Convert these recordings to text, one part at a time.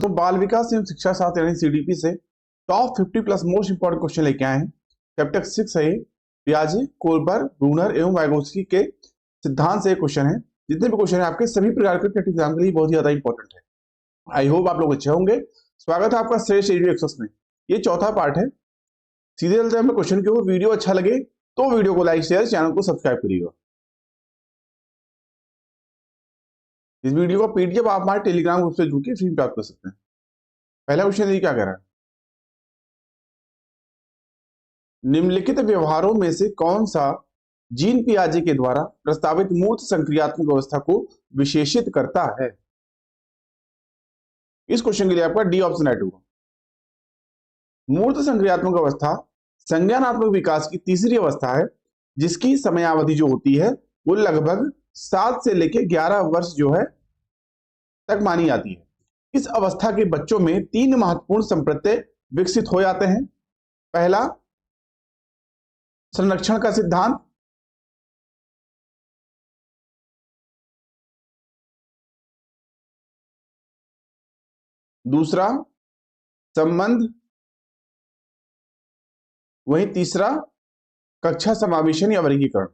तो बाल विकास एवं शिक्षा शास्त्र यानी सीडीपी से top 50 plus most important question लेके आए हैं। चैप्टर 6 है पियाजे, कोलबर, ब्रूनर एवं वाइगोत्स्की के सिद्धांत से क्वेश्चन है। जितने भी क्वेश्चन है आपके सभी प्रकार के टेट एग्जाम के लिए बहुत ही ज्यादा इंपॉर्टेंट है। आई होप आप लोग अच्छे होंगे। स्वागत है आपका श्रेष्ठ एडु एक्सेस में। ये चौथा पार्ट है। सीधे चलते हैं क्वेश्चन के ऊपर। वीडियो अच्छा लगे तो वीडियो को लाइक शेयर, चैनल को सब्सक्राइब करिएगा। इस वीडियो का पीडीएफ आप हमारे टेलीग्राम ग्रुप से जुड़ के फ्री प्राप्त कर सकते हैं। पहला क्वेश्चन ये क्या कह रहा है, निम्नलिखित व्यवहारों में से कौन सा जीन पियाजे के द्वारा प्रस्तावित मूर्त संक्रियात्मक अवस्था को विशेषित करता है। इस क्वेश्चन के लिए आपका डी ऑप्शन राइट होगा। मूर्त संक्रियात्मक अवस्था संज्ञानात्मक विकास की तीसरी अवस्था है, जिसकी समयावधि जो होती है वो लगभग 7 से लेकर 11 वर्ष जो है तक मानी जाती है। इस अवस्था के बच्चों में 3 महत्वपूर्ण संप्रत्यय विकसित हो जाते हैं। पहला, संरक्षण का सिद्धांत। दूसरा, संबंध। वहीं तीसरा, कक्षा समावेशन या वर्गीकरण।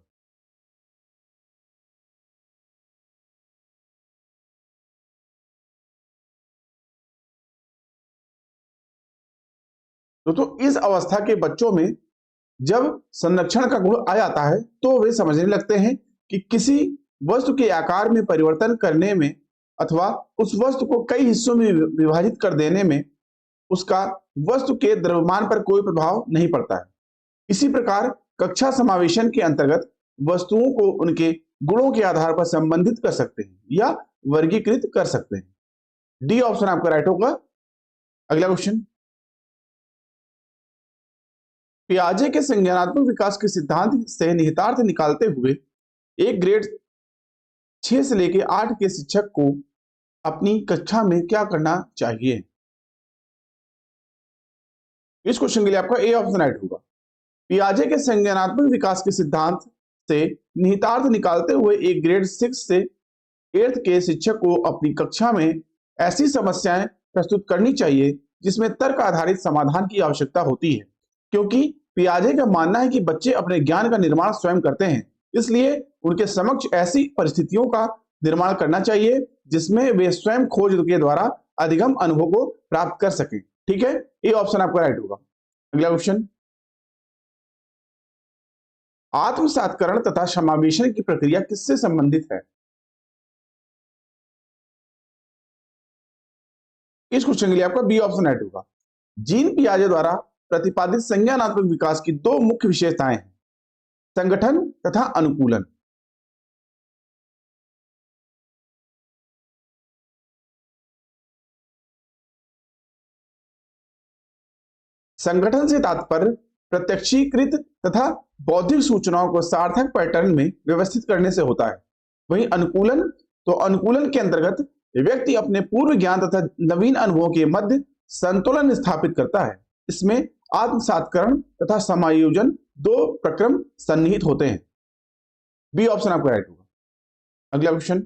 तो इस अवस्था के बच्चों में जब संरक्षण का गुण आ जाता है तो वे समझने लगते हैं कि किसी वस्तु के आकार में परिवर्तन करने में अथवा उस वस्तु को कई हिस्सों में विभाजित कर देने में उसका वस्तु के द्रव्यमान पर कोई प्रभाव नहीं पड़ता है। इसी प्रकार कक्षा समावेशन के अंतर्गत वस्तुओं को उनके गुणों के आधार पर संबंधित कर सकते हैं या वर्गीकृत कर सकते हैं। डी ऑप्शन आपका राइट होगा। अगला क्वेश्चन, पियाजे के संज्ञानात्मक विकास के सिद्धांत से निहितार्थ निकालते हुए एक ग्रेड 6 से लेकर 8 के शिक्षक को अपनी कक्षा में क्या करना चाहिए। इस क्वेश्चन के लिए आपका ए ऑप्शन राइट होगा। पियाजे के संज्ञानात्मक विकास के सिद्धांत से निहितार्थ निकालते हुए एक ग्रेड 6 से 8 के शिक्षक को अपनी कक्षा में ऐसी समस्याएं प्रस्तुत करनी चाहिए जिसमें तर्क आधारित समाधान की आवश्यकता होती है, क्योंकि पियाजे का मानना है कि बच्चे अपने ज्ञान का निर्माण स्वयं करते हैं, इसलिए उनके समक्ष ऐसी परिस्थितियों का निर्माण करना चाहिए जिसमें वे स्वयं खोज के द्वारा अधिगम अनुभव को प्राप्त कर सकें। ठीक है, ये ऑप्शन आपका राइट होगा। अगला क्वेश्चन, आत्मसात्करण तथा समावेशन की प्रक्रिया किससे संबंधित है। इस क्वेश्चन के लिए आपका बी ऑप्शन राइट होगा। जीन पियाजे द्वारा प्रतिपादित संज्ञानात्मक विकास की 2 मुख्य विशेषताएं हैं, संगठन तथा अनुकूलन। संगठन से तात्पर्य प्रत्यक्षीकृत तथा बौद्धिक सूचनाओं को सार्थक पैटर्न में व्यवस्थित करने से होता है। वहीं अनुकूलन, तो अनुकूलन के अंतर्गत व्यक्ति अपने पूर्व ज्ञान तथा नवीन अनुभवों के मध्य संतुलन स्थापित करता है। इसमें आत्मसात्करण तथा समायोजन 2 प्रक्रम सन्निहित होते हैं। बी ऑप्शन आपका राइट होगा। अगला क्वेश्चन,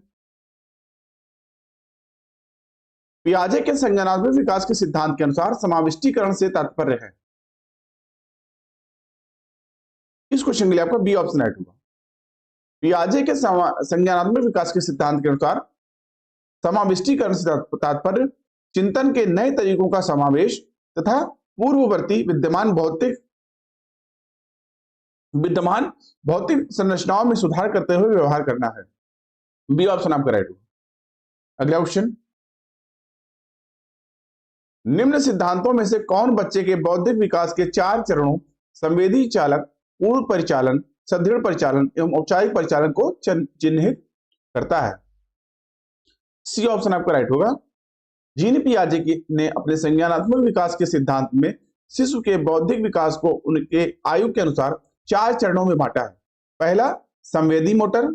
पियाजे के संज्ञानात्मक विकास के सिद्धांत के अनुसार समाविष्टीकरण से तात्पर्य है। इस क्वेश्चन के लिए आपका बी ऑप्शन राइट होगा। पियाजे के संज्ञानात्मक विकास के सिद्धांत के अनुसार समाविष्टीकरण से तात्पर्य चिंतन के नए तरीकों का समावेश तथा पूर्ववर्ती विद्यमान भौतिक संरचनाओं में सुधार करते हुए व्यवहार करना है। बी ऑप्शन आपका राइट होगा। अगला क्वेश्चन, निम्न सिद्धांतों में से कौन बच्चे के बौद्धिक विकास के 4 चरणों संवेदी चालक, पूर्व परिचालन, सुदृढ़ परिचालन एवं औपचारिक परिचालन को चिन्हित करता है। सी ऑप्शन आपका राइट होगा। जीन पियाजे ने अपने संज्ञानात्मक विकास के सिद्धांत में शिशु के बौद्धिक विकास को उनके आयु के अनुसार 4 चरणों में बांटा है। पहला, संवेदी मोटर।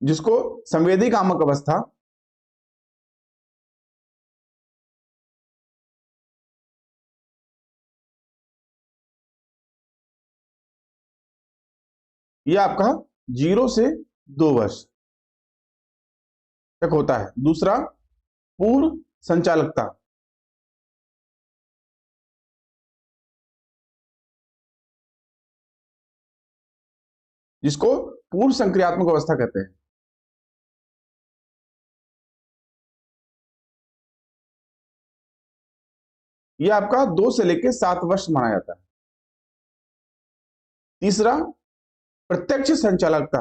जिसको संवेदी कामक अवस्था, यह आपका 0 से 2 वर्ष तक होता है। दूसरा, पूर्व संचालकता, जिसको पूर्व संक्रियात्मक अवस्था कहते हैं। यह आपका 2 से लेकर 7 वर्ष माना जाता है। तीसरा, प्रत्यक्ष संचालकता,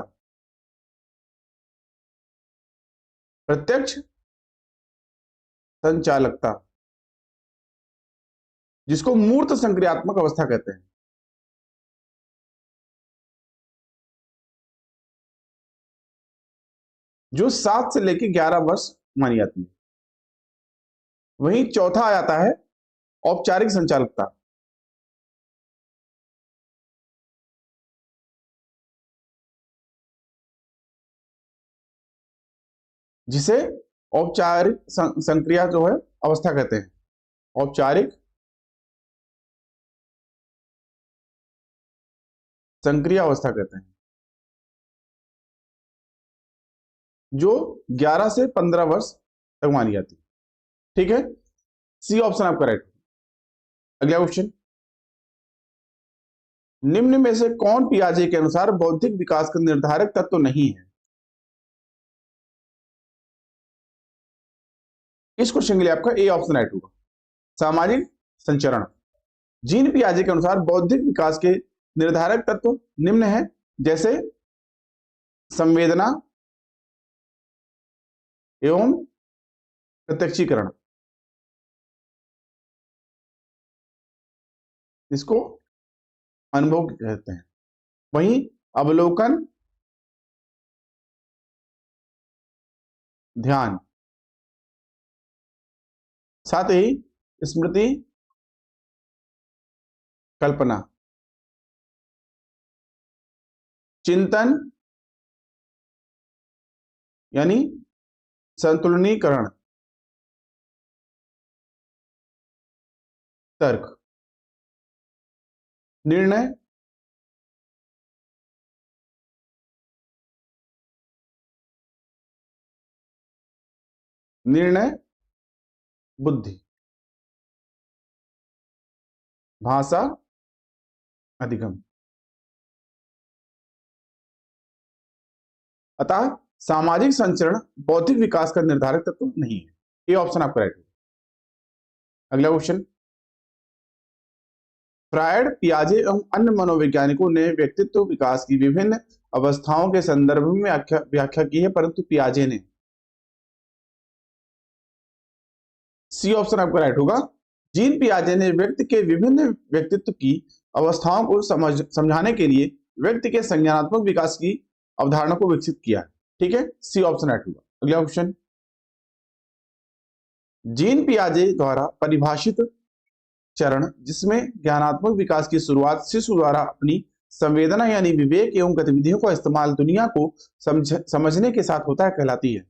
प्रत्यक्ष संचालकता, जिसको मूर्त संक्रियात्मक अवस्था कहते हैं। जो 7 से लेकर 11 वर्ष मानी जाती है। वहीं चौथा आ जाता है औपचारिक संचालकता, जिसे औपचारिक संक्रिया जो है अवस्था कहते हैं। औपचारिक संक्रिया अवस्था कहते हैं, जो 11 से 15 वर्ष तक मानी जाती है। ठीक है, सी ऑप्शन आपका राइट। अगला क्वेश्चन, निम्न में से कौन पियाजे के अनुसार बौद्धिक विकास का निर्धारक तत्व नहीं है? इस क्वेश्चन के लिए आपका ए ऑप्शन राइट होगा। सामाजिक संचरण। जीन पियाजे के अनुसार बौद्धिक विकास के निर्धारक तत्व निम्न है, जैसे संवेदना एवं प्रत्यक्षीकरण, इसको अनुभव कहते हैं। वहीं अवलोकन, ध्यान, साथ ही स्मृति, कल्पना, चिंतन यानी संतुलनीकरण, तर्क, निर्णय, बुद्धि, भाषा, अधिगम। अतः सामाजिक संचरण बौद्धिक विकास का निर्धारक तत्व नहीं है। ये ऑप्शन आपका राइट है। अगला क्वेश्चन, फ्रायड, पियाजे एवं अन्य मनोवैज्ञानिकों ने व्यक्तित्व विकास की विभिन्न अवस्थाओं के संदर्भ में व्याख्या की है, परंतु पियाजे ने, सी ऑप्शन आपका राइट होगा। जीन पियाजे ने व्यक्ति के विभिन्न व्यक्तित्व की अवस्थाओं को समझाने के लिए व्यक्ति के संज्ञानात्मक विकास की अवधारणा को विकसित किया। ठीक है, सी ऑप्शन राइट होगा। अगला क्वेश्चन, जीन पियाजे द्वारा परिभाषित चरण जिसमें ज्ञानात्मक विकास की शुरुआत शिशु द्वारा अपनी संवेदना यानी विवेक एवं गतिविधियों का इस्तेमाल दुनिया को समझने के साथ होता है, कहलाती है।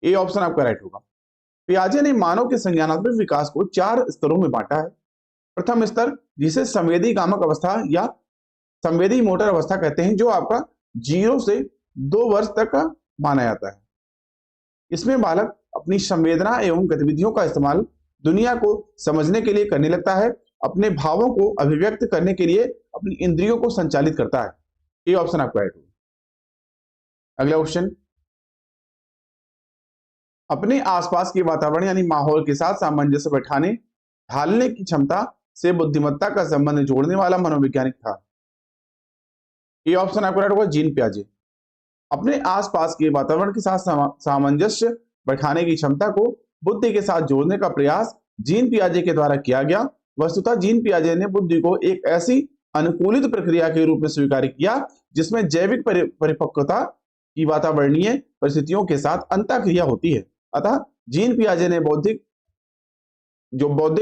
ए ऑप्शन आपका राइट होगा। पियाजे ने मानव के संज्ञानात्मक विकास को 4 स्तरों में बांटा है। प्रथम स्तर, जिसे संवेदी गामक अवस्था या संवेदी मोटर अवस्था कहते हैं, जो आपका 0 से 2 वर्ष तक का माना जाता है। इसमें बालक अपनी संवेदना एवं गतिविधियों का इस्तेमाल दुनिया को समझने के लिए करने लगता है, अपने भावों को अभिव्यक्त करने के लिए अपनी इंद्रियों को संचालित करता है। ये ऑप्शन आपका राइट होगा। अगला क्वेश्चन, अपने आसपास के वातावरण यानी माहौल के साथ सामंजस्य बैठाने ढालने की क्षमता से बुद्धिमत्ता का संबंध जोड़ने वाला मनोवैज्ञानिक था। ये ऑप्शन आपका राइट होगा, जीन पियाजे। अपने आसपास के वातावरण के साथ सामंजस्य बैठाने की क्षमता को बुद्धि के साथ जोड़ने का प्रयास जीन पियाजे के द्वारा किया गया। वस्तुतः जीन पियाजे ने बुद्धि को एक ऐसी अनुकूलित प्रक्रिया के रूप में स्वीकार किया जिसमें जैविक परिपक्वता की वातावरणीय परिस्थितियों के साथ अंतःक्रिया होती है। अतः जीन पियाजे ने बौद्धिक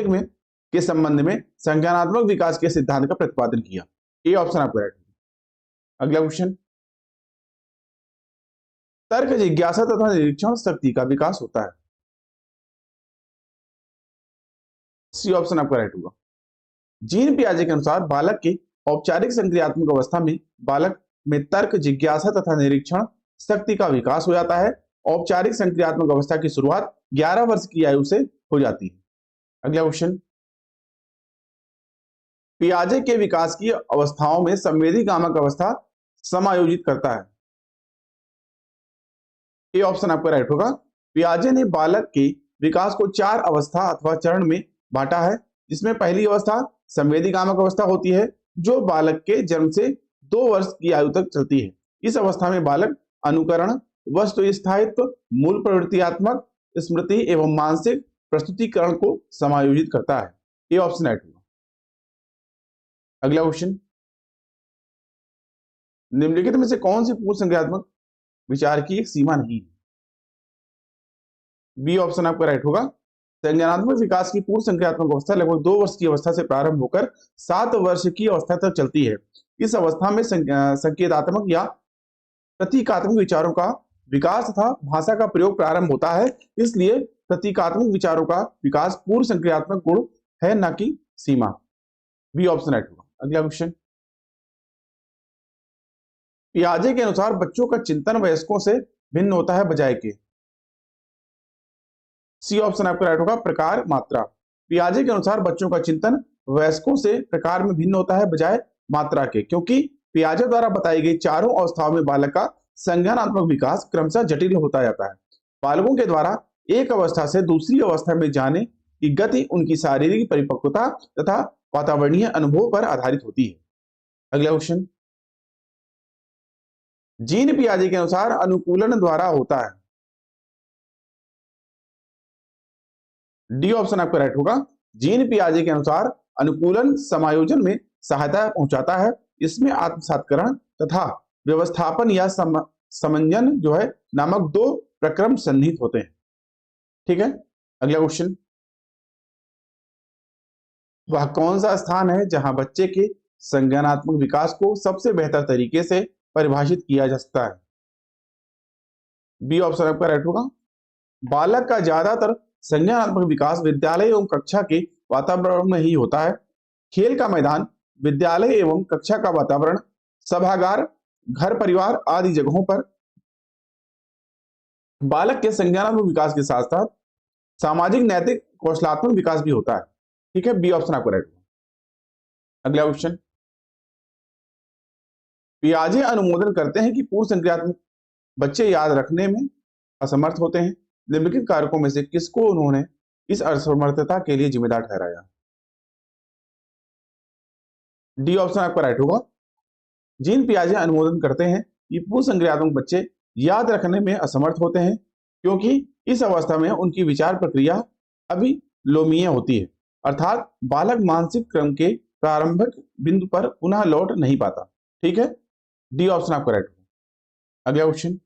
में के संबंध में संज्ञानात्मक विकास के सिद्धांत का प्रतिपादन किया। ये ऑप्शन आपका राइट है। अगला क्वेश्चन, तर्क, जिज्ञासा तथा निरीक्षण शक्ति का विकास होता है। सी ऑप्शन आपका राइट होगा। जीन पियाजे के अनुसार बालक के औपचारिक संक्रियात्मक अवस्था में बालक में तर्क, जिज्ञासा तथा निरीक्षण शक्ति का विकास हो जाता है। औपचारिक संक्रियात्मक अवस्था की शुरुआत 11 वर्ष की आयु से हो जाती है। अगला क्वेश्चन, पियाजे के विकास की अवस्थाओं में संवेदी गामक अवस्था समायोजित करता है। ये ऑप्शन आपका राइट होगा। पियाजे ने बालक के विकास को 4 अवस्था अथवा चरण में बांटा है, जिसमें पहली अवस्था संवेदी गामक अवस्था होती है, जो बालक के जन्म से 2 वर्ष की आयु तक चलती है। इस अवस्था में बालक अनुकरण, वस्तु स्थायित्व, मूल प्रवृत्तियात्मक, स्मृति एवं मानसिक प्रस्तुतिकरण को समायोजित करता है। ये ऑप्शन राइट होगा। अगला क्वेश्चन, निम्नलिखित में से कौन सी पूर्ण संज्ञानात्मक विचार की एक सीमा नहीं है? बी ऑप्शन आपका राइट होगा। संज्ञानात्मक विकास की पूर्ण संज्ञानात्मक अवस्था लगभग 2 वर्ष की अवस्था से प्रारंभ होकर 7 वर्ष की अवस्था तक चलती है। इस अवस्था में संकेतात्मक या प्रतीकात्मक विचारों का विकास तथा भाषा का प्रयोग प्रारंभ होता है। इसलिए प्रतीकात्मक विचारों का विकास पूर्ण संक्रियात्मक गुण है, न कि सीमा। बी ऑप्शन राइट होगा। अगला क्वेश्चन, पियाजे के अनुसार बच्चों का चिंतन वयस्कों से भिन्न होता है बजाय के। सी ऑप्शन आपका राइट होगा, प्रकार मात्रा। पियाजे के अनुसार बच्चों का चिंतन वयस्कों से प्रकार में भिन्न होता है बजाय मात्रा के, क्योंकि पियाजे द्वारा बताई गई चारों अवस्थाओं में बालक का संज्ञानात्मक विकास क्रमशः जटिल होता जाता है। बालकों के द्वारा एक अवस्था से दूसरी अवस्था में जाने की गति उनकी शारीरिक परिपक्वता तथा वातावरणीय अनुभव पर आधारित होती है। अगला क्वेश्चन, जीन पियाजे के अनुसार अनुकूलन द्वारा होता है। डी ऑप्शन आपका राइट होगा। जीन पियाजे के अनुसार अनुकूलन समायोजन में सहायता पहुंचाता है। इसमें आत्मसात्करण तथा व्यवस्थापन या समंजन जो है नामक 2 प्रक्रम सन्निहित होते हैं। ठीक है। अगला क्वेश्चन, वह कौन सा स्थान है जहां बच्चे के संज्ञानात्मक विकास को सबसे बेहतर तरीके से परिभाषित किया जा सकता है? बी ऑप्शन आपका राइट होगा। बालक का ज्यादातर संज्ञानात्मक विकास विद्यालय एवं कक्षा के वातावरण में ही होता है। खेल का मैदान, विद्यालय एवं कक्षा का वातावरण, सभागार, घर परिवार आदि जगहों पर बालक के संज्ञानात्मक विकास के साथ साथ सामाजिक, नैतिक, कौशलात्मक विकास भी होता है। ठीक है, बी ऑप्शन आपको राइट होगा। अगला क्वेश्चन, पियाजे अनुमोदन करते हैं कि पूर्ण संज्ञानात्मक बच्चे याद रखने में असमर्थ होते हैं। निम्नलिखित कारकों में से किसको उन्होंने इस असमर्थता के लिए जिम्मेदार ठहराया? डी ऑप्शन आपका राइट होगा। जीन पियाजे अनुमोदन करते हैं कि पूर्ण संज्ञानात्मक बच्चे याद रखने में असमर्थ होते हैं, क्योंकि इस अवस्था में उनकी विचार प्रक्रिया अभी लोमीय होती है, अर्थात बालक मानसिक क्रम के प्रारंभिक बिंदु पर पुनः लौट नहीं पाता। ठीक है, डी ऑप्शन आपका राइट होगा। अगला क्वेश्चन,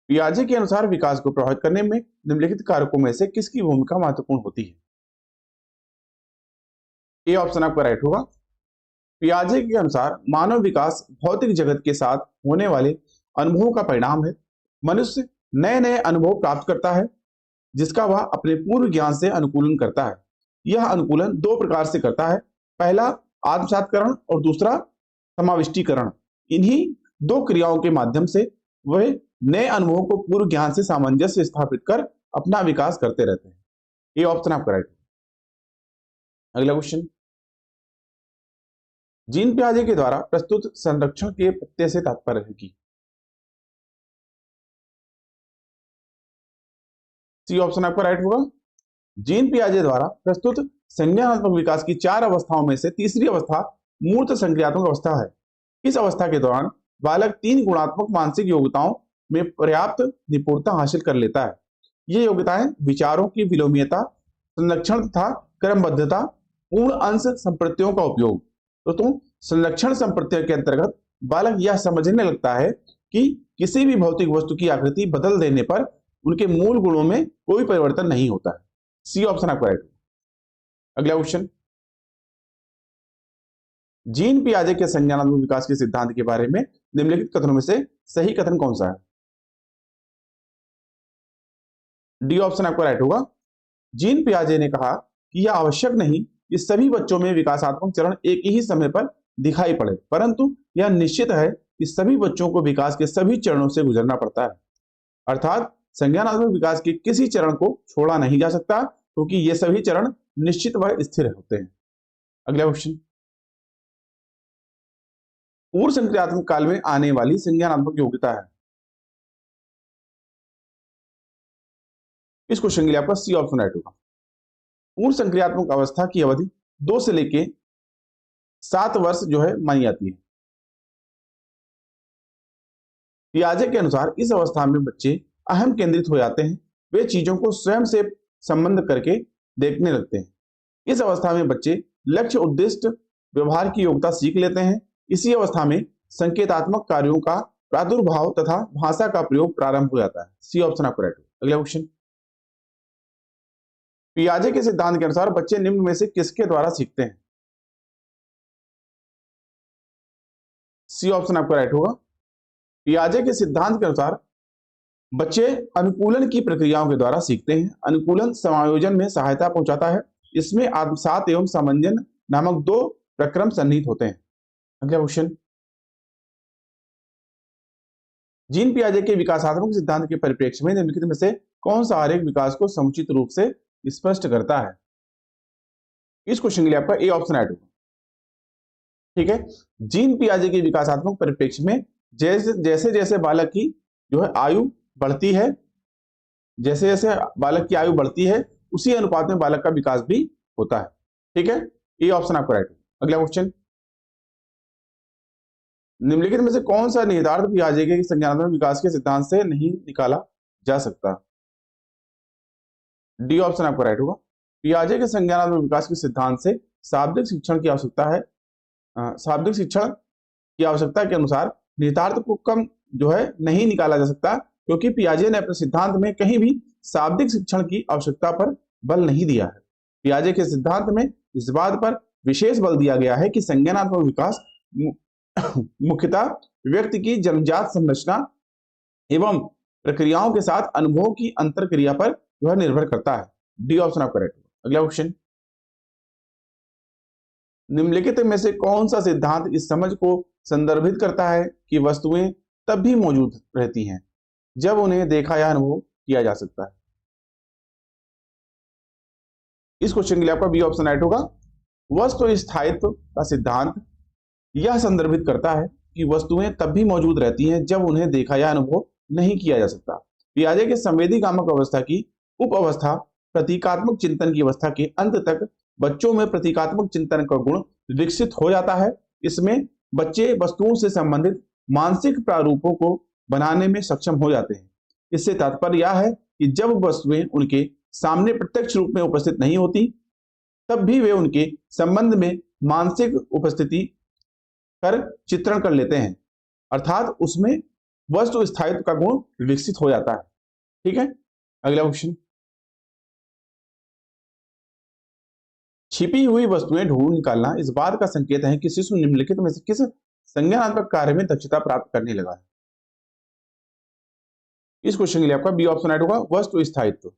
पियाजे के अनुसार विकास को प्रभावित करने में निम्नलिखित कारकों में से किसकी भूमिका महत्वपूर्ण होती है? ए ऑप्शन आपका राइट होगा। पियाजे के अनुसार मानव विकास भौतिक जगत के साथ होने वाले अनुभवों का परिणाम है। मनुष्य नए नए अनुभव प्राप्त करता है, जिसका वह अपने पूर्व ज्ञान से अनुकूलन करता है। यह अनुकूलन 2 प्रकार से करता है, पहला आत्मसात्करण और दूसरा समाविष्टीकरण। इन्हीं 2 क्रियाओं के माध्यम से वह नए अनुभवों को पूर्व ज्ञान से सामंजस्य स्थापित कर अपना विकास करते रहते हैं। ये ऑप्शन आपका राइट है। अगला क्वेश्चन, जीन पियाजे के द्वारा प्रस्तुत संरक्षण के प्रत्यय से तात्पर्य है कि? सी ऑप्शन आपका राइट होगा। जीन पियाजे द्वारा प्रस्तुत संज्ञानात्मक विकास की 4 अवस्थाओं में से तीसरी अवस्था मूर्त संज्ञानात्मक अवस्था है। इस अवस्था के दौरान बालक 3 गुणात्मक मानसिक योग्यताओं में पर्याप्त निपुणता हासिल कर लेता है। ये योग्यताएं विचारों की विलोमीयता, संरक्षण तथा क्रमबद्धता, पूर्ण अंश संप्रत्ययों का उपयोग। तो संरक्षण संप्रत्यय के अंतर्गत बालक यह समझने लगता है कि किसी भी भौतिक वस्तु की आकृति बदल देने पर उनके मूल गुणों में कोई परिवर्तन नहीं होता है। सी ऑप्शन आपका राइट। अगला क्वेश्चन, जीन पियाजे के संज्ञानात्मक विकास के सिद्धांत के बारे में निम्नलिखित कथनों में से सही कथन कौन सा है? डी ऑप्शन आपका राइट होगा। जीन पियाजे ने कहा कि यह आवश्यक नहीं कि सभी बच्चों में विकासात्मक चरण एक ही समय पर दिखाई पड़े, परंतु यह निश्चित है कि सभी बच्चों को विकास के सभी चरणों से गुजरना पड़ता है। अर्थात संज्ञानात्मक विकास के किसी चरण को छोड़ा नहीं जा सकता, क्योंकि ये सभी चरण निश्चित व स्थिर होते हैं। अगला क्वेश्चन, पूर्व संक्रियात्मक काल में आने वाली संज्ञानात्मक योग्यता है। इस क्वेश्चन के लिए आपका सी ऑप्शन राइट होगा। पूर्व संक्रियात्मक अवस्था की अवधि 2 से लेके 7 वर्ष जो है मानी जाती है। पियाजे के अनुसार इस अवस्था में बच्चे अहम केंद्रित हो जाते हैं, वे चीजों को स्वयं से संबंध करके देखने लगते हैं। इस अवस्था में बच्चे लक्ष्य उद्दिष्ट व्यवहार की योग्यता सीख लेते हैं। इसी अवस्था में संकेतात्मक कार्यों का प्रादुर्भाव तथा भाषा का प्रयोग प्रारंभ हो जाता है। सी ऑप्शन आपका राइट। अगला क्वेश्चन, पियाजे के सिद्धांत के अनुसार बच्चे निम्न में से किसके द्वारा सीखते हैं। सी ऑप्शन आपका राइट होगा। पियाजे के सिद्धांत के अनुसार बच्चे अनुकूलन की प्रक्रियाओं के द्वारा सीखते हैं। अनुकूलन समायोजन में सहायता पहुंचाता है। इसमें आत्मसात एवं समंजन नामक 2 प्रक्रम सन्निहित होते हैं। अगला क्वेश्चन, जीन पियाजे के विकासात्मक सिद्धांत के परिप्रेक्ष्य में निम्नलिखित में से कौन सा आरेख विकास को समुचित रूप से स्पष्ट करता है। इस क्वेश्चन के लिए आपका ए ऑप्शन राइट होगा। ठीक है, जीन पियाजे के विकासात्मक परिप्रेक्ष्य में जैसे जैसे बालक की जो है आयु बढ़ती है, जैसे जैसे बालक की आयु बढ़ती है उसी अनुपात में बालक का विकास भी होता है। ठीक है, ये ऑप्शन आपका राइट है। अगला क्वेश्चन, निम्नलिखित में से कौन सा निहितार्थ पियाजे के संज्ञानात्मक विकास के सिद्धांत से नहीं निकाला जा सकता। डी ऑप्शन आपका राइट होगा। पियाजे के संज्ञानात्मक विकास के सिद्धांत से शाब्दिक शिक्षण की आवश्यकता है। शाब्दिक शिक्षण की आवश्यकता के अनुसार निहितार्थ को कम जो है नहीं निकाला जा सकता, क्योंकि पियाजे ने अपने सिद्धांत में कहीं भी शाब्दिक शिक्षण की आवश्यकता पर बल नहीं दिया है। पियाजे के सिद्धांत में इस बात पर विशेष बल दिया गया है कि संज्ञानात्मक विकास मुख्यतः व्यक्ति की जन्मजात संरचना एवं प्रक्रियाओं के साथ अनुभव की अंतर क्रिया पर जो है निर्भर करता है। डी ऑप्शन आपका राइट होगा। अगला क्वेश्चन, निम्नलिखित में से कौन सा सिद्धांत इस समझ को संदर्भित करता है कि वस्तुएं तब भी मौजूद रहती हैं जब उन्हें देखा या अनुभव किया जा सकता है। इस क्वेश्चन के लिए आपका बी ऑप्शन राइट होगा। वस्तु स्थायित्व का सिद्धांत यह संदर्भित करता है कि वस्तुएं तब भी मौजूद रहती हैं जब उन्हें देखा या अनुभव नहीं किया जा सकता। पियाजे के संवेदी कामक अवस्था की उप अवस्था प्रतीकात्मक चिंतन की अवस्था के अंत तक बच्चों में प्रतीकात्मक चिंतन का गुण विकसित हो जाता है। इसमें बच्चे वस्तुओं से संबंधित मानसिक प्रारूपों को बनाने में सक्षम हो जाते हैं। इससे तात्पर्य यह है कि जब वस्तुएं उनके सामने प्रत्यक्ष रूप में उपस्थित नहीं होती, तब भी वे उनके संबंध में मानसिक उपस्थिति कर चित्रण कर लेते हैं, अर्थात उसमें वस्तु स्थायित्व का गुण विकसित हो जाता है। ठीक है, अगला क्वेश्चन, छिपी हुई वस्तुएं ढूंढ निकालना इस बात का संकेत है कि शिशु निम्नलिखित में से किस संज्ञानात्मक कार्य में दक्षता प्राप्त करने लगा है। इस क्वेश्चन के लिए आपका बी ऑप्शन राइट होगा, वस्तु स्थायित्व।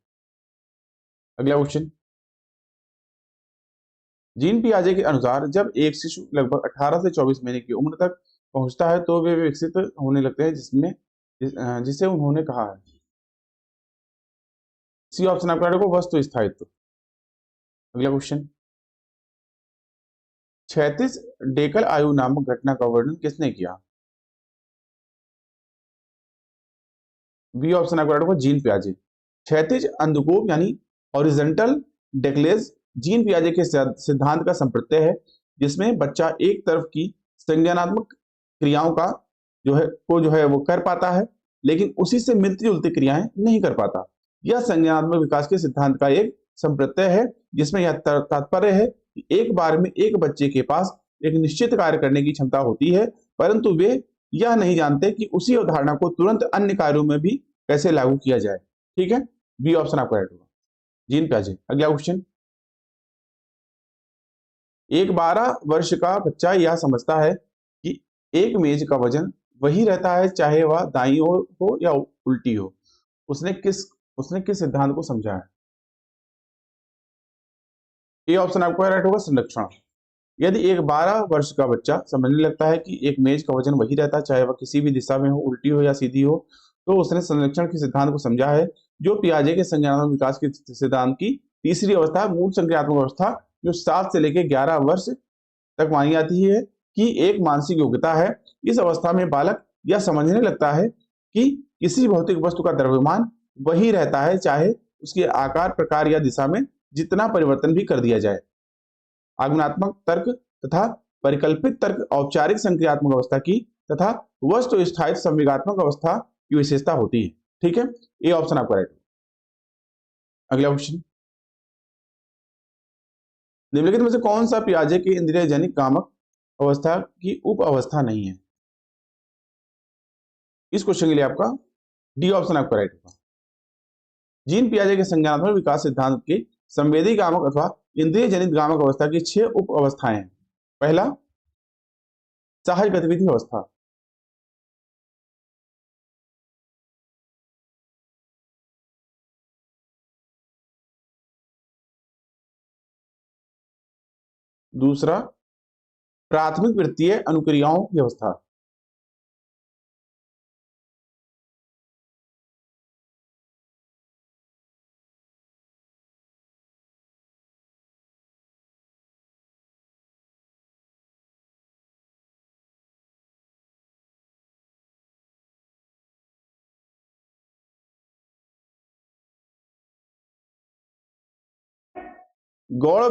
अगला क्वेश्चन, जीन पियाजे के अनुसार जब एक शिशु लगभग 18 से 24 महीने की उम्र तक पहुंचता है तो वे विकसित होने लगते हैं जिसे उन्होंने कहा है। सी ऑप्शन आपका राइट होगा, वस्तु स्थायित्व। अगला क्वेश्चन, 36 डेकल आयु नामक घटना का वर्णन किसने किया। बी ऑप्शन आपका राइट होगा, जीन पियाजे। क्षैतिज अंधकोप यानी हॉरिजॉन्टल डेकलेज जीन पियाजे के सिद्धांत का संप्रत्यय है, जिसमें बच्चा एक तरफ की संज्ञानात्मक क्रियाओं का जो है वो कर पाता है, लेकिन उसी से मिलती जुलती क्रियाएं नहीं कर पाता। यह संज्ञानात्मक विकास के सिद्धांत का एक संप्रत्यय है, जिसमें यह तात्पर्य है कि एक बार में एक बच्चे के पास एक निश्चित कार्य करने की क्षमता होती है, परंतु वे यह नहीं जानते कि उसी अवधारणा को तुरंत अन्य कार्यों में भी कैसे लागू किया जाए। ठीक है, बी ऑप्शन आपका राइट होगा, जीन पियाजे। अगला क्वेश्चन, एक 12 वर्ष का बच्चा यह समझता है कि एक मेज का वजन वही रहता है चाहे वह दाईं ओर हो या उल्टी हो। उसने किस सिद्धांत को समझा है। ए ऑप्शन आपको राइट होगा, संरक्षण। यदि एक 12 वर्ष का बच्चा समझने लगता है कि एक मेज का वजन वही रहता है चाहे वह किसी भी दिशा में हो, उल्टी हो या सीधी हो, तो उसने संरक्षण के सिद्धांत को समझा है, जो पियाजे के संज्ञानात्मक विकास के सिद्धांत की तीसरी अवस्था है, मूल संज्ञानात्मक अवस्था, जो 7 से लेकर 11 वर्ष तक मानी जाती है कि एक मानसिक योग्यता है। इस अवस्था में बालक यह समझने लगता है कि किसी भौतिक वस्तु का द्रव्यमान वही रहता है, चाहे उसके आकार, प्रकार या दिशा में जितना परिवर्तन भी कर दिया जाए। आगमनात्मक तर्क तथा परिकल्पित तर्क औपचारिक संक्रियात्मक अवस्था की तथा वस्तु स्थायित संवेगात्मक अवस्था की विशेषता होती है। ठीक है, ये ऑप्शन आपका राइट। अगला क्वेश्चन, निम्नलिखित में से कौन सा पियाजे की इंद्रिय जनिक कामक अवस्था की उप अवस्था नहीं है? इस क्वेश्चन के लिए आपका डी ऑप्शन आपका राइट होगा। जीन पियाजे के संज्ञानात्मक विकास सिद्धांत के संवेदी कामक अथवा इंद्रिय जनित कामक अवस्था की 6 उप अवस्थाएं हैं। पहला, सहज गतिविधि अवस्था। दूसरा, प्राथमिक वृत्तीय अनुक्रियाओं की अवस्था। गौण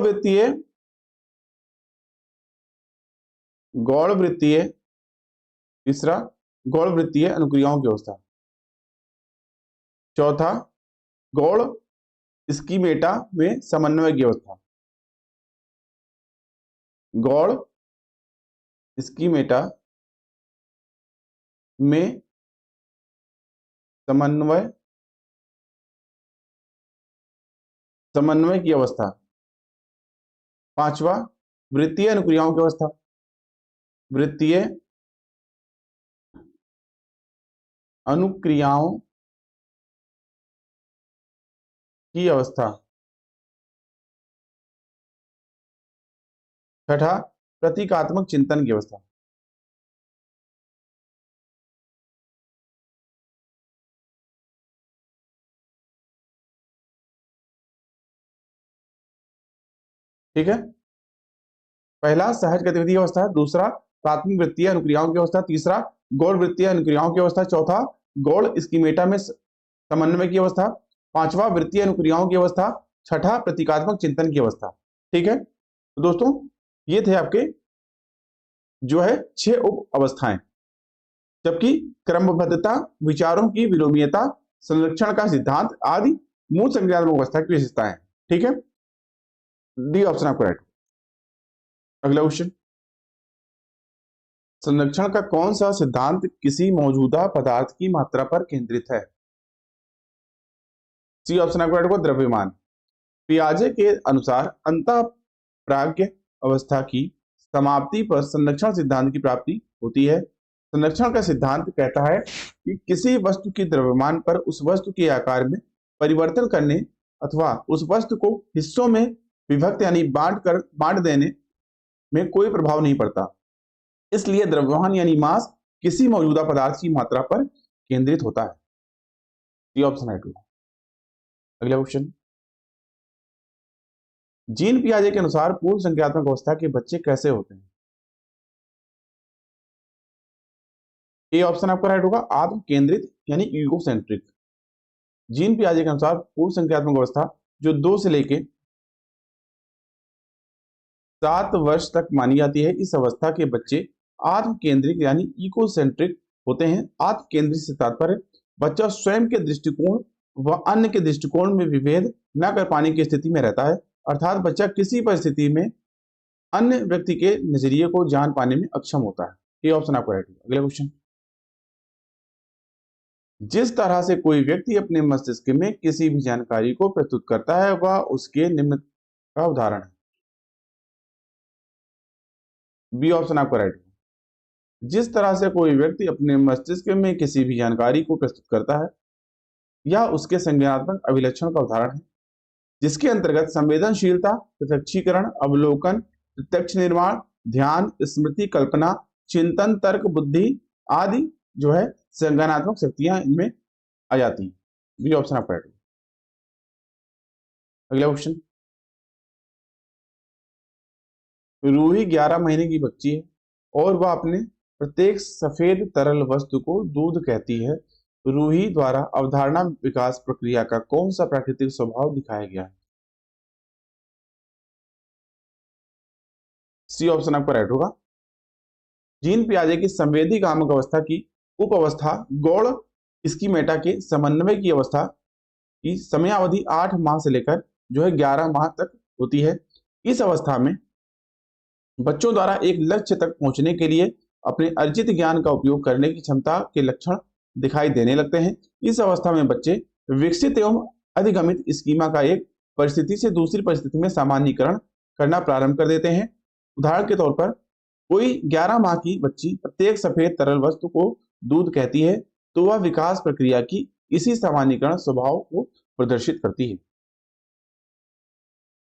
वृत्तीय तीसरा, गौण वृत्तीय अनुक्रियाओं की अवस्था। चौथा, गौण स्कीमेटा में समन्वय की अवस्था। गौण स्कीमेटा में समन्वय की अवस्था। पांचवा, वृत्तीय अनुक्रियाओं की अवस्था। वृत्तीय अनुक्रियाओं की अवस्था। छठा, प्रतीकात्मक चिंतन की अवस्था। ठीक है, पहला सहज गतिविधि अवस्था, दूसरा प्राथमिक वृत्तीय अनुक्रियाओं की अवस्था, तीसरा गौण वृत्तीय अनुक्रियाओं की अवस्था, चौथा गौण स्कीमेटा में समन्वय की अवस्था, पांचवा वृत्तीय अनुक्रियाओं की अवस्था, छठा प्रतीकात्मक चिंतन की अवस्था। ठीक है, तो दोस्तों ये थे आपके जो है 6 उप अवस्थाएं, जबकि क्रमबद्धता, विचारों की विलोमीयता, संरक्षण का सिद्धांत आदि मूल संज्ञानात्मक अवस्था की विशेषताएं। ठीक है, डी ऑप्शन आपका राइट। अगला क्वेश्चन, संरक्षण का कौन सा सिद्धांत किसी मौजूदा पदार्थ की मात्रा पर केंद्रित है? सी ऑप्शन आपका राइट होगा, द्रव्यमान। पियाजे के अनुसार अंतःप्राज्ञ अवस्था की समाप्ति पर संरक्षण सिद्धांत की प्राप्ति होती है। संरक्षण का सिद्धांत कहता है कि किसी वस्तु के द्रव्यमान पर उस वस्तु के आकार में परिवर्तन करने अथवा उस वस्तु को हिस्सों में विभक्त यानी बांट देने में कोई प्रभाव नहीं पड़ता। इसलिए द्रव्यमान यानी मास किसी मौजूदा पदार्थ की मात्रा पर केंद्रित होता है। ये ऑप्शन है 2। अगला क्वेश्चन, जीन पियाजे के अनुसार पूर्व संज्ञानात्मक अवस्था के बच्चे कैसे होते हैं? ए ऑप्शन आपका राइट होगा, आत्म केंद्रित यानी ईगोसेंट्रिक। जीन पियाजे के अनुसार पूर्व संज्ञानात्मक अवस्था जो 2 से लेके 7 वर्ष तक मानी जाती है, इस अवस्था के बच्चे आत्म केंद्रित यानी इकोसेंट्रिक होते हैं। आत्म केंद्रित से तात्पर्य बच्चा स्वयं के दृष्टिकोण व अन्य के दृष्टिकोण में विभेद न कर पाने की स्थिति में रहता है, अर्थात बच्चा किसी परिस्थिति में अन्य व्यक्ति के नजरिए को जान पाने में अक्षम होता है। ये ऑप्शन आपका राइट होगा। अगला क्वेश्चन, जिस तरह से कोई व्यक्ति अपने मस्तिष्क में किसी भी जानकारी को प्रस्तुत करता है वह उसके निम्न का उदाहरण है। बी ऑप्शन आपका राइट होगा, जिस तरह से कोई व्यक्ति अपने मस्तिष्क में किसी भी जानकारी को प्रस्तुत करता है यह उसके संज्ञानात्मक अभिलक्षण का उदाहरण है, जिसके अंतर्गत संवेदनशीलता, प्रत्यक्षीकरण, अवलोकन, प्रत्यक्ष निर्माण, ध्यान, स्मृति, कल्पना, चिंतन, तर्क, बुद्धि आदि जो है संज्ञानात्मक शक्तियां इनमें आ जाती हैं। बी ऑप्शन आपका राइट। अगला क्वेश्चन, रूही 11 महीने की बच्ची है और वह अपने प्रत्येक सफेद तरल वस्तु को दूध कहती है। रूही द्वारा अवधारणा विकास प्रक्रिया का कौन सा प्राकृतिक स्वभाव दिखाया गया है? सी ऑप्शन आपका राइट होगा। जीन पियाजे की संवेदी कामक अवस्था की उप अवस्था गौड़ स्कीमेटा के समन्वय की अवस्था की समयावधि 8 माह से लेकर जो है 11 माह तक होती है। इस अवस्था में बच्चों द्वारा एक लक्ष्य तक पहुंचने के लिए अपने अर्जित ज्ञान का उपयोग करने की क्षमता के लक्षण दिखाई देने लगते हैं। इस अवस्था में बच्चे विकसित एवं अधिगमित स्कीमा का एक परिस्थिति से दूसरी परिस्थिति में सामान्यीकरण करना प्रारंभ कर देते हैं। उदाहरण के तौर पर कोई 11 माह की बच्ची प्रत्येक सफेद तरल वस्तु को दूध कहती है तो वह विकास प्रक्रिया की इसी सामान्यीकरण स्वभाव को प्रदर्शित करती है।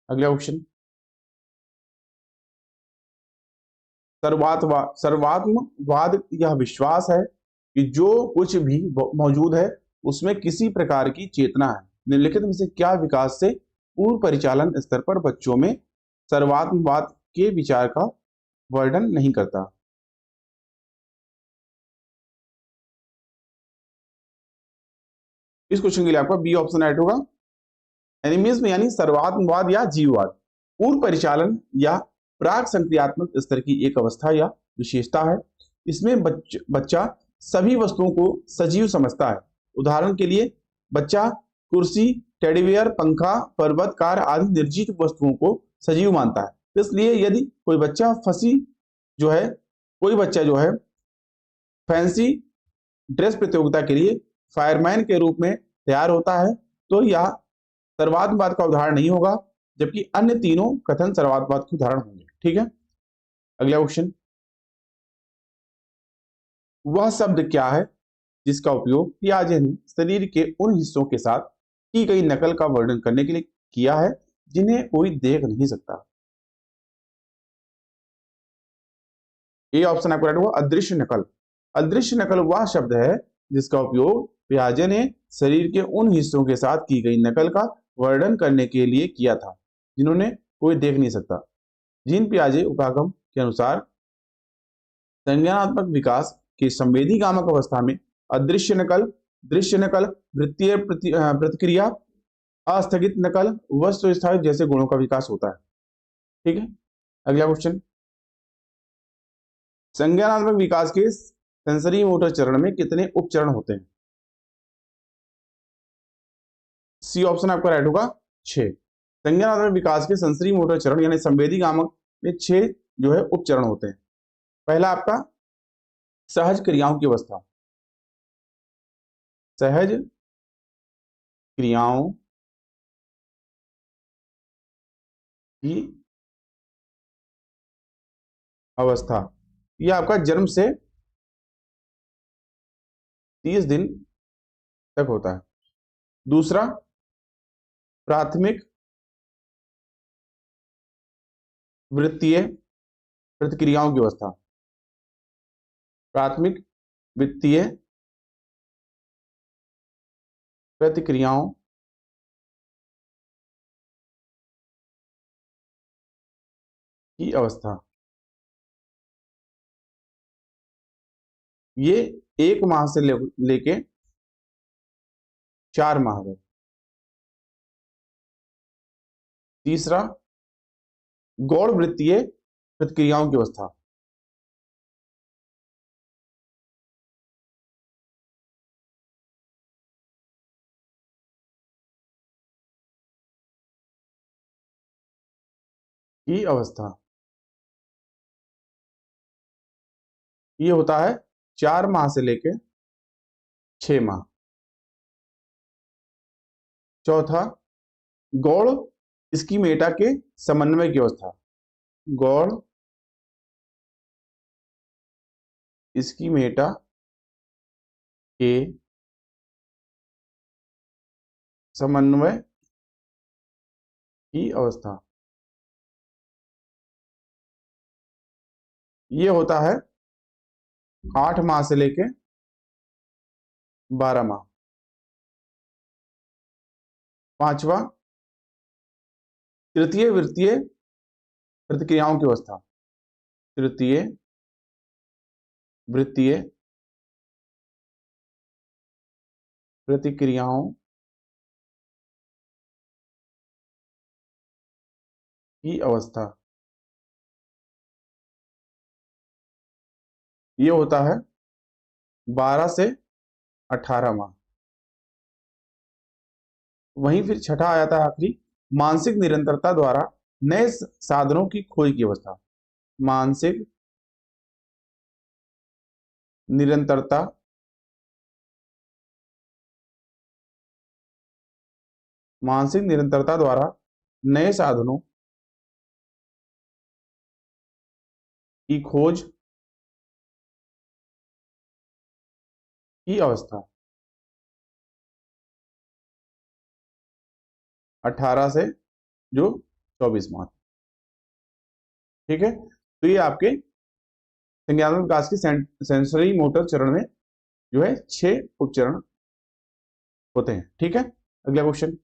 अगला क्वेश्चन, सर्वात्मवाद यह विश्वास है कि जो कुछ भी मौजूद है उसमें किसी प्रकार की चेतना है। निम्नलिखित में से क्या विकास से पूर्व परिचालन स्तर पर बच्चों में सर्वात्मवाद के विचार का वर्णन नहीं करता? इस क्वेश्चन के लिए आपका बी ऑप्शन राइट होगा। एनिमिज्म यानी सर्वात्मवाद या जीववाद पूर्व परिचालन या प्राक संक्रियात्मक स्तर की एक अवस्था या विशेषता है। इसमें बच्चा सभी वस्तुओं को सजीव समझता है। उदाहरण के लिए बच्चा कुर्सी, टेडीबियर, पंखा, पर्वत, कार आदि निर्जीव वस्तुओं को सजीव मानता है। इसलिए यदि कोई बच्चा जो है फैंसी ड्रेस प्रतियोगिता के लिए फायरमैन के रूप में तैयार होता है तो यह सर्वात्मवाद का उदाहरण नहीं होगा, जबकि अन्य तीनों कथन सर्वात्मवाद के उदाहरण होंगे। ठीक है, अगला क्वेश्चन, वह शब्द क्या है जिसका उपयोग पियाजे ने शरीर के उन हिस्सों के साथ की गई नकल का वर्णन करने के लिए किया है जिन्हें कोई देख नहीं सकता? ये ऑप्शन आपको राइट होगा, अदृश्य नकल। अदृश्य नकल वह शब्द है जिसका उपयोग पियाजे ने शरीर के उन हिस्सों के साथ की गई नकल का वर्णन करने के लिए किया था जिन्होंने कोई देख नहीं सकता। जीन पियाजे उपागम के अनुसार संज्ञानात्मक विकास की संवेदी कामक अवस्था में अदृश्य नकल, दृश्य नकल, वृत्तीय प्रतिक्रिया, अस्थगित नकल, वस्तु स्थायित्व जैसे गुणों का विकास होता है। ठीक है, अगला क्वेश्चन, संज्ञानात्मक विकास के सेंसरी मोटर चरण में कितने उपचरण होते हैं? सी ऑप्शन आपका राइट होगा, 6। संज्ञानात्मक विकास के सेंसरी मोटर चरण यानी संवेदी कामक में 6 जो है उपचरण होते हैं। पहला आपका सहज क्रियाओं की अवस्था, सहज क्रियाओं की अवस्था, यह आपका जन्म से 30 दिन तक होता है। दूसरा प्राथमिक वृत्तीय प्रतिक्रियाओं की अवस्था, प्राथमिक वित्तीय प्रतिक्रियाओं की अवस्था, ये 1 माह से लेके 4 माह तक। तीसरा गौड़ वृत्तीय प्रतिक्रियाओं की अवस्था, की अवस्था, ये होता है 4 माह से लेके 6 माह। चौथा गौड़ स्कीमेटा के समन्वय की अवस्था, गौड़ स्कीमेटा के समन्वय की अवस्था। ये होता है 8 माह से लेके 12 माह। पांचवा, तृतीय वृत्तीय प्रतिक्रियाओं की अवस्था। तृतीय वृत्तीय प्रतिक्रियाओं की अवस्था, ये होता है 12 से 18 माह। वहीं फिर छठा आ जाता है आखिरी, मानसिक निरंतरता द्वारा नए साधनों की खोज की अवस्था। मानसिक निरंतरता मानसिक निरंतरता द्वारा नए साधनों की खोज की अवस्था। 18 से जो 24 माह। ठीक है, तो ये आपके संज्ञानात्मक विकास की सेंसरी मोटर चरण में जो है 6 उपचरण होते हैं। ठीक है, अगला क्वेश्चन,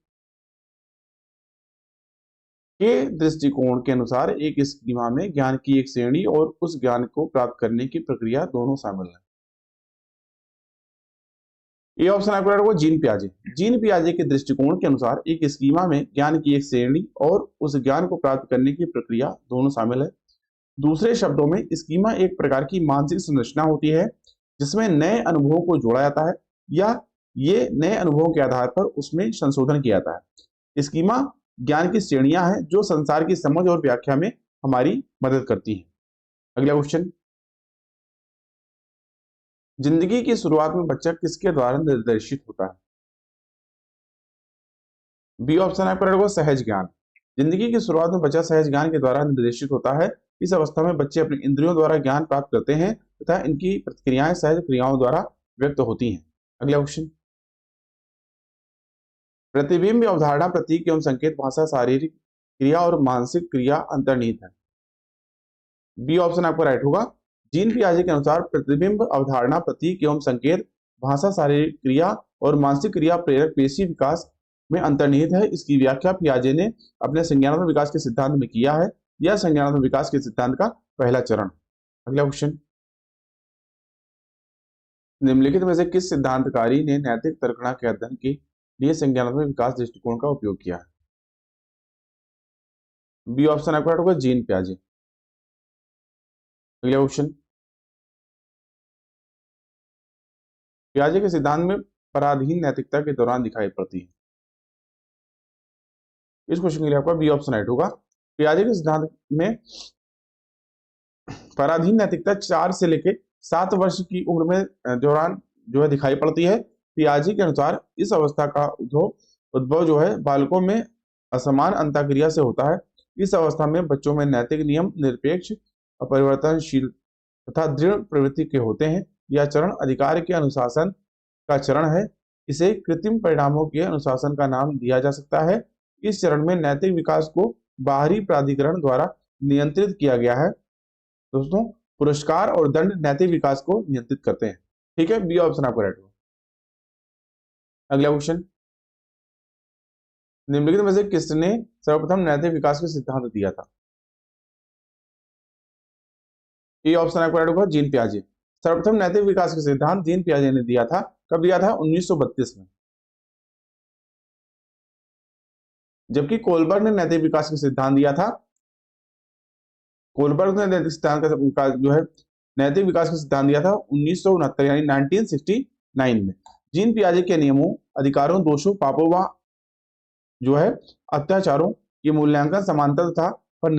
के दृष्टिकोण के अनुसार एक स्कीमा में ज्ञान की एक श्रेणी और उस ज्ञान को प्राप्त करने की प्रक्रिया दोनों शामिल है। ये ऑप्शन आपको रहेगा जीन पियाजे। जीन पियाजे के दृष्टिकोण के अनुसार एक स्कीमा में ज्ञान की एक श्रेणी और उस ज्ञान को प्राप्त करने की प्रक्रिया दोनों शामिल है। दूसरे शब्दों में स्कीमा एक प्रकार की मानसिक संरचना होती है जिसमें नए अनुभवों को जोड़ा जाता है या ये नए अनुभवों के आधार पर उसमें संशोधन किया जाता है। स्कीमा ज्ञान की श्रेणियां हैं जो संसार की समझ और व्याख्या में हमारी मदद करती हैं। अगला क्वेश्चन, जिंदगी की शुरुआत में बच्चा किसके द्वारा निर्देशित होता है? बी ऑप्शन आपका रहेगा सहज ज्ञान। जिंदगी की शुरुआत में बच्चा सहज ज्ञान के द्वारा निर्देशित होता है। इस अवस्था में बच्चे अपने इंद्रियों द्वारा ज्ञान प्राप्त करते हैं तथा इनकी प्रतिक्रियाएं सहज क्रियाओं द्वारा व्यक्त होती हैं। अगला क्वेश्चन, प्रतिबिंब अवधारणा प्रतीक एवं संकेत भाषा शारीरिक क्रिया और मानसिक क्रिया अंतर्निहित है। बी ऑप्शन आपका राइट होगा। जीन पियाजे के अनुसार प्रतिबिंब अवधारणा प्रतीक एवं संकेत भाषा शारीरिक क्रिया और मानसिक क्रिया प्रेरक पेशी विकास में अंतर्निहित है। इसकी व्याख्या पियाजे ने अपने संज्ञानात्मक विकास के सिद्धांत में किया है। यह संज्ञानात्मक विकास के सिद्धांत का पहला चरण। अगला क्वेश्चन, निम्नलिखित में से किस सिद्धांतकारी ने नैतिक तर्कणा के अध्ययन के लिए संज्ञानात्मक विकास दृष्टिकोण का उपयोग किया है? बी ऑप्शन आपका होगा जीन पियाजे। अगला क्वेश्चन, पियाजे के सिद्धांत में पराधीन नैतिकता के दौरान दिखाई पड़ती है। इस क्वेश्चन के लिए आपका बी ऑप्शन राइट होगा। पियाजे के सिद्धांत में पराधीन नैतिकता 4 से लेकर 7 वर्ष की उम्र में दौरान जो है दिखाई पड़ती है। पियाजे के अनुसार इस अवस्था का उद्भव जो है बालकों में असमान अंतःक्रिया से होता है। इस अवस्था में बच्चों में नैतिक नियम निरपेक्ष अपरिवर्तनशील तथा दृढ़ प्रवृत्ति के होते हैं। यह चरण अधिकार के अनुशासन का चरण है। इसे कृत्रिम परिणामों के अनुशासन का नाम दिया जा सकता है। इस चरण में नैतिक विकास को बाहरी प्राधिकरण द्वारा नियंत्रित किया गया है। दोस्तों, पुरस्कार और दंड नैतिक विकास को नियंत्रित करते हैं। ठीक है, बी ऑप्शन आपको राइट होगा। अगला क्वेश्चन, निम्नलिखित में से किसने सर्वप्रथम नैतिक विकास के सिद्धांत दिया था? ये ऑप्शन आपको राइट होगा जीन पियाजे। सर्वप्रथम नैतिक विकास के सिद्धांत जीन पियाजे ने दिया था। कब दिया था? 1932 में। जबकि कोलबर्ग ने नैतिक विकास का सिद्धांत दिया था। कोलबर्ग ने नैतिक सिद्धांत का जो है नैतिक विकास का सिद्धांत दिया था 1969 यानी 1969 में। जीन पियाजे के नियमों, अधिकारों, दोषों, पापों व जो है अत्याचारों के मूल्यांकन समांतर तथा पर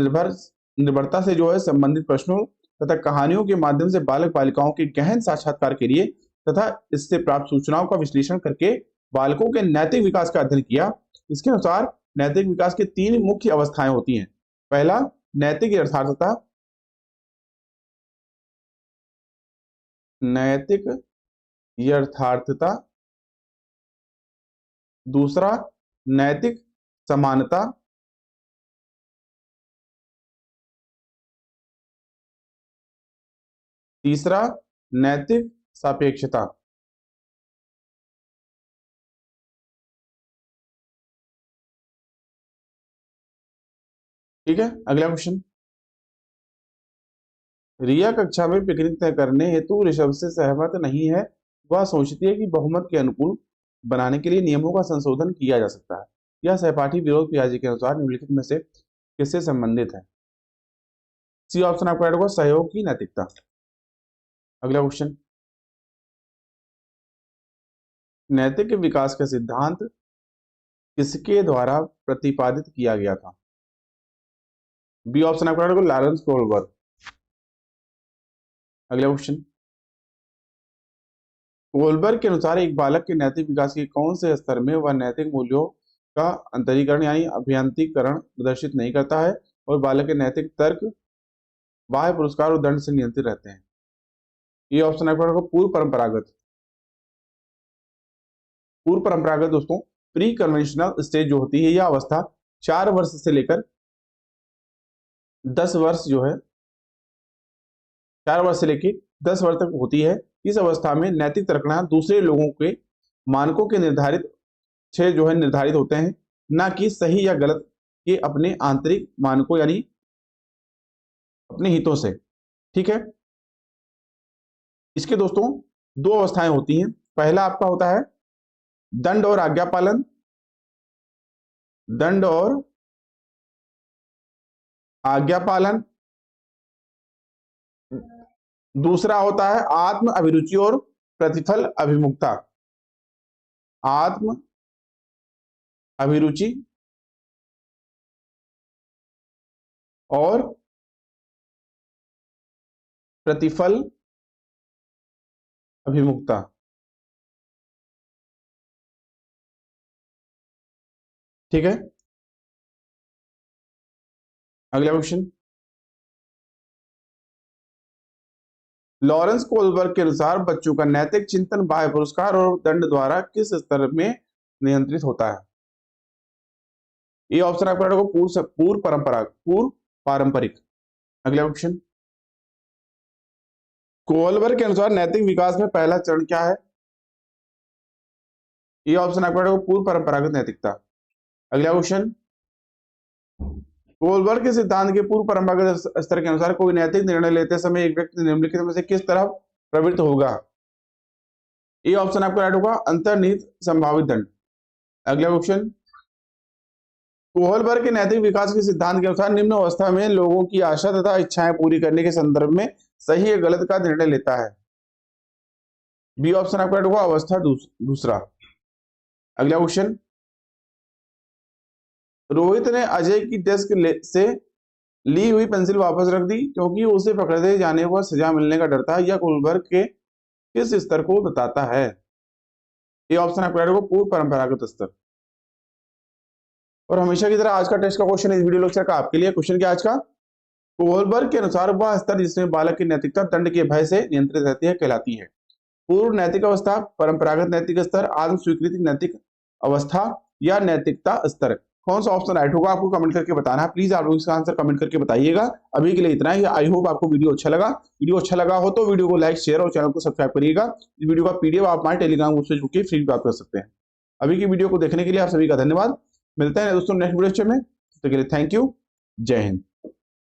निर्भरता से जो है संबंधित प्रश्नों तथा कहानियों के माध्यम से बालक बालिकाओं के गहन साक्षात्कार के लिए तथा इससे प्राप्त सूचनाओं का विश्लेषण करके बालकों के नैतिक विकास का अध्ययन किया। इसके अनुसार नैतिक विकास के 3 मुख्य अवस्थाएं होती हैं। पहला, नैतिक यथार्थता। नैतिक यथार्थता। दूसरा, नैतिक समानता। तीसरा नैतिक सापेक्षता। ठीक है, अगला क्वेश्चन। रिया कक्षा में पिकनिक तय करने हेतु ऋषभ से सहमत नहीं है। वह सोचती है कि बहुमत के अनुकूल बनाने के लिए नियमों का संशोधन किया जा सकता है। यह सहपाठी विरोध पियाजी के अनुसार निम्नलिखित में से किससे संबंधित है? सी ऑप्शन आपका राइट होगा, सहयोग की नैतिकता। अगला क्वेश्चन। नैतिक विकास का सिद्धांत किसके द्वारा प्रतिपादित किया गया था? बी ऑप्शन आपका राइट होगा, लॉरेंस कोहलबर्ग। अगला क्वेश्चन। कोहलबर्ग के अनुसार एक बालक के नैतिक विकास के कौन से स्तर में वह नैतिक मूल्यों का अंतरीकरण यानी अभियांत्रिकीकरण प्रदर्शित नहीं करता है और बालक के नैतिक तर्क बाह्य पुरस्कार और दंड से नियंत्रित रहते हैं? ये ऑप्शन आपका होगा, पूर्व परंपरागत। पूर्व परंपरागत दोस्तों प्री कन्वेंशनल स्टेज जो होती है यह अवस्था 4 वर्ष से लेकर 10 वर्ष जो है 4 वर्ष से लेकर 10 वर्ष तक होती है। इस अवस्था में नैतिक तर्कना दूसरे लोगों के मानकों के निर्धारित से जो है निर्धारित होते हैं, ना कि सही या गलत के अपने आंतरिक मानकों यानी अपने हितों से। ठीक है, इसके दोस्तों 2 अवस्थाएं होती हैं। पहला आपका होता है दंड और आज्ञा पालन। दंड और आज्ञा पालन। दूसरा होता है आत्म अभिरुचि और प्रतिफल अभिमुखता। आत्म अभिरुचि और प्रतिफल अभिमुखता। ठीक है, अगला क्वेश्चन। लॉरेंस कोहलबर्ग के अनुसार बच्चों का नैतिक चिंतन बाह्य पुरस्कार और दंड द्वारा किस स्तर में नियंत्रित होता है? ये ऑप्शन आपका रहेगा पूर्व पारंपरिक। अगला क्वेश्चन। कोहलबर्ग के अनुसार नैतिक विकास में पहला चरण क्या है? ये ऑप्शन आपका रहेगा पूर्व परंपरागत नैतिकता। अगला क्वेश्चन। कोहलबर्ग के सिद्धांत के पूर्व परंपरागत स्तर के अनुसार कोई नैतिक निर्णय लेते समय एक व्यक्ति निम्नलिखित में से किस तरह प्रवृत्त होगा? ये ऑप्शन आपका राइट होगा, अंतर्निहित संभावित दंड। अगला क्वेश्चन। कोहलबर्ग के नैतिक विकास के सिद्धांत के अनुसार निम्न अवस्था में लोगों की आशा तथा इच्छाएं पूरी करने के संदर्भ में सही या गलत का निर्णय लेता है? बी ऑप्शन आपका राइट होगा, अवस्था दूसरा। अगला क्वेश्चन। रोहित ने अजय की डेस्क से ली हुई पेंसिल वापस रख दी क्योंकि उसे पकड़े जाने पर सजा मिलने का डर था। यह कोहलबर्ग के किस स्तर को बताता है? ये ऑप्शन आपका राइट होगा, पूर्व परंपरागत स्तर। और हमेशा की तरह आज का टेस्ट का क्वेश्चन इस वीडियो लेक्चर का आपके लिए। क्वेश्चन क्या आज का? कोहलबर्ग के अनुसार वह स्तर जिसमें बालक की नैतिकता दंड के भय से नियंत्रित रहती है कहलाती है? पूर्व नैतिक अवस्था, परंपरागत नैतिक स्तर, आत्म स्वीकृति नैतिक अवस्था या नैतिकता स्तर? कौन सा ऑप्शन राइट होगा आपको कमेंट करके बताना है। प्लीज आप लोग इसका आंसर कमेंट करके बताइएगा। अभी के लिए इतना ही। आई होप आपको वीडियो अच्छा लगा। वीडियो अच्छा लगा हो तो वीडियो को लाइक शेयर और चैनल को सब्सक्राइब करिएगा। इस वीडियो का पीडीएफ आप हमारे टेलीग्राम ग्रुप से जुड़ के फ्री प्राप्त कर सकते हैं। अभी की वीडियो को देखने के लिए आप सभी का धन्यवाद। मिलते हैं दोस्तों नेक्स्ट वीडियो में। तो के लिए थैंक यू। जय हिंद।